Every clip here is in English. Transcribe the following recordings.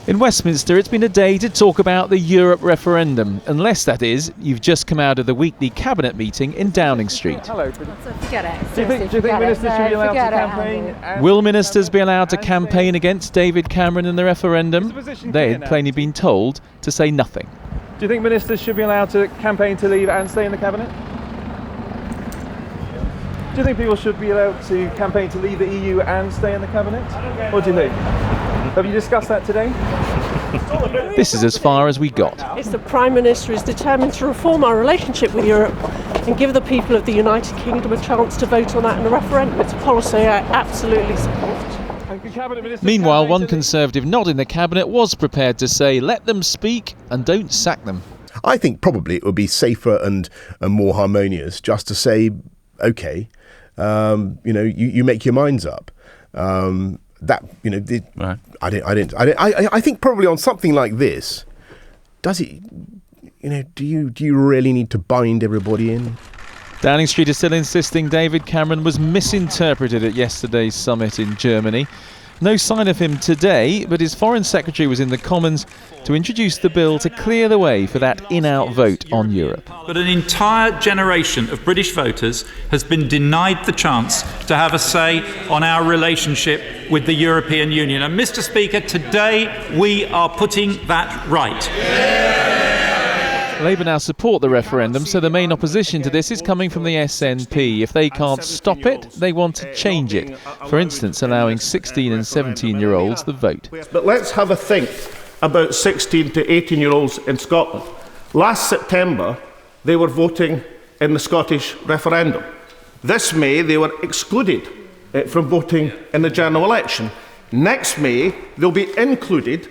In Westminster, it's been a day to talk about the Europe referendum, unless, that is, you've just come out of the weekly cabinet meeting in Downing Street. Hello. Forget it. Do you think ministers should be allowed to campaign? Will ministers be allowed to campaign against David Cameron in the referendum? They had plainly been told to say nothing. Do you think ministers should be allowed to campaign to leave and stay in the cabinet? Do you think people should be allowed to campaign to leave the EU and stay in the cabinet? What do you think? Have you discussed that today? This is as far as we got. It's the Prime Minister is determined to reform our relationship with Europe and give the people of the United Kingdom a chance to vote on that in a referendum. It's a policy I absolutely support. Meanwhile, one Conservative not in the cabinet was prepared to say, let them speak and don't sack them. I think probably it would be safer and more harmonious just to say, OK, you make your minds up. Right. I think probably on something like this, does it? Do you really need to bind everybody in? Downing Street is still insisting David Cameron was misinterpreted at yesterday's summit in Germany. No sign of him today, but his Foreign Secretary was in the Commons to introduce the bill to clear the way for that in-out vote on Europe. But an entire generation of British voters has been denied the chance to have a say on our relationship with the European Union. And Mr. Speaker, today we are putting that right. Labour now support the referendum, so the main opposition to this is coming from the SNP. If they can't stop it, they want to change it. For instance, allowing 16 and 17-year-olds the vote. But let's have a think about 16 to 18-year-olds in Scotland. Last September, they were voting in the Scottish referendum. This May, they were excluded from voting in the general election. Next May, they'll be included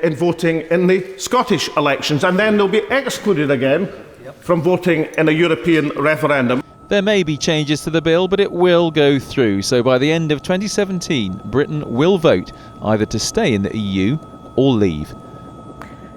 in voting in the Scottish elections, and then they'll be excluded again from voting in a European referendum. There may be changes to the bill, but it will go through. So by the end of 2017, Britain will vote either to stay in the EU or leave.